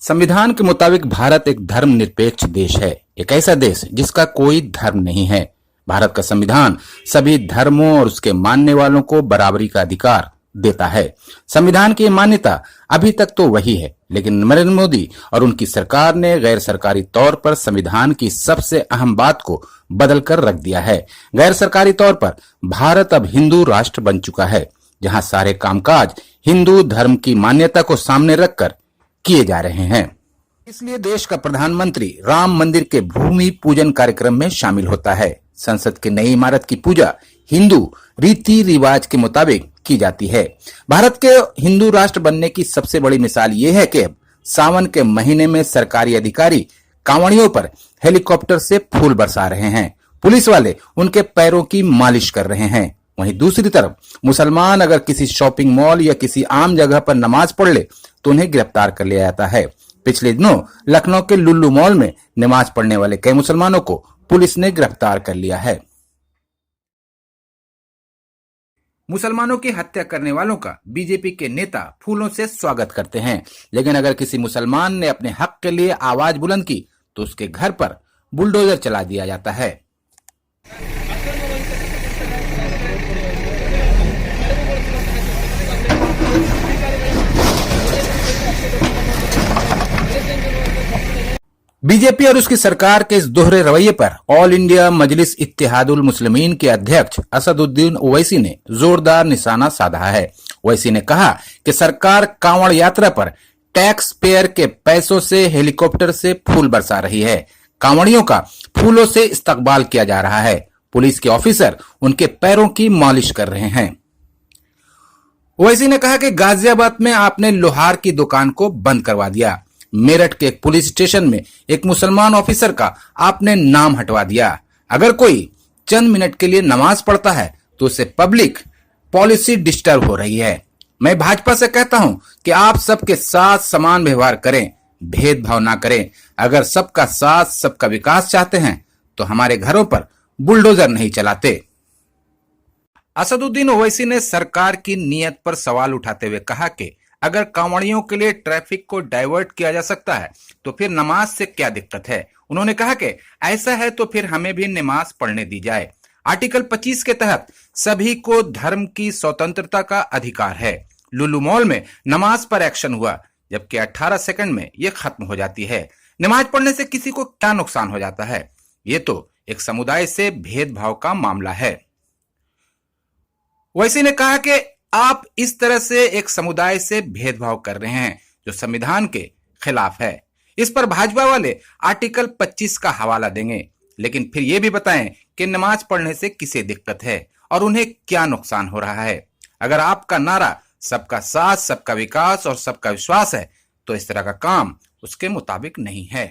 संविधान के मुताबिक भारत एक धर्मनिरपेक्ष देश है, एक ऐसा देश जिसका कोई धर्म नहीं है। भारत का संविधान सभी धर्मों और उसके मानने वालों को बराबरी का अधिकार देता है। संविधान की मान्यता अभी तक तो वही है, लेकिन नरेंद्र मोदी और उनकी सरकार ने गैर सरकारी तौर पर संविधान की सबसे अहम बात को बदलकर रख दिया है। गैर सरकारी तौर पर भारत अब हिंदू राष्ट्र बन चुका है, जहां सारे कामकाज हिंदू धर्म की मान्यता को सामने रखकर किए जा रहे हैं। इसलिए देश का प्रधानमंत्री राम मंदिर के भूमि पूजन कार्यक्रम में शामिल होता है। संसद की नई इमारत की पूजा हिंदू रीति रिवाज के मुताबिक की जाती है। भारत के हिंदू राष्ट्र बनने की सबसे बड़ी मिसाल ये है कि सावन के महीने में सरकारी अधिकारी कांवड़ियों पर हेलीकॉप्टर से फूल बरसा रहे हैं। पुलिस वाले उनके पैरों की मालिश कर रहे हैं। वहीं दूसरी तरफ मुसलमान अगर किसी शॉपिंग मॉल या किसी आम जगह पर नमाज पढ़ ले तो उन्हें गिरफ्तार कर लिया जाता है। पिछले दिनों लखनऊ के लुल्लू मॉल में नमाज पढ़ने वाले कई मुसलमानों को पुलिस ने गिरफ्तार कर लिया है। मुसलमानों की हत्या करने वालों का बीजेपी के नेता फूलों से स्वागत करते हैं, लेकिन अगर किसी मुसलमान ने अपने हक के लिए आवाज बुलंद की तो उसके घर पर बुलडोजर चला दिया जाता है। बीजेपी और उसकी सरकार के इस दोहरे रवैये पर ऑल इंडिया मजलिस इत्तेहादुल मुस्लिमीन के अध्यक्ष असदुद्दीन ओवैसी ने जोरदार निशाना साधा है। ओवैसी ने कहा कि सरकार कांवड़ यात्रा पर टैक्स पेयर के पैसों से हेलीकॉप्टर से फूल बरसा रही है। कांवड़ियों का फूलों से इस्तकबाल किया जा रहा है। पुलिस के ऑफिसर उनके पैरों की मालिश कर रहे हैं। ओवैसी ने कहा कि गाजियाबाद में आपने लोहार की दुकान को बंद करवा दिया। मेरठ के एक पुलिस स्टेशन में एक मुसलमान ऑफिसर का आपने नाम हटवा दिया। अगर कोई चंद मिनट के लिए नमाज पढ़ता है तो उससे पब्लिक पॉलिसी डिस्टर्ब हो रही है। मैं भाजपा से कहता हूं कि आप सबके साथ समान व्यवहार करें, भेदभाव ना करें। अगर सबका साथ सबका विकास चाहते हैं तो हमारे घरों पर बुलडोजर नहीं चलाते। असदुद्दीन ओवैसी ने सरकार की नीयत पर सवाल उठाते हुए कहा कि अगर कांवड़ियों के लिए ट्रैफिक को डाइवर्ट किया जा सकता है तो फिर नमाज से क्या दिक्कत है। उन्होंने कहा कि ऐसा है तो फिर हमें भी नमाज पढ़ने दी जाए। आर्टिकल 25 के तहत सभी को धर्म की स्वतंत्रता का अधिकार है। लुल्लू मॉल में नमाज पर एक्शन हुआ, जबकि 18 सेकंड में यह खत्म हो जाती है। नमाज पढ़ने से किसी को क्या नुकसान हो जाता है? ये तो एक समुदाय से भेदभाव का मामला है। वैसे ने कहा कि आप इस तरह से एक समुदाय से भेदभाव कर रहे हैं जो संविधान के खिलाफ है। इस पर भाजपा वाले आर्टिकल 25 का हवाला देंगे, लेकिन फिर यह भी बताएं कि नमाज पढ़ने से किसे दिक्कत है और उन्हें क्या नुकसान हो रहा है। अगर आपका नारा सबका साथ सबका विकास और सबका विश्वास है तो इस तरह का काम उसके मुताबिक नहीं है।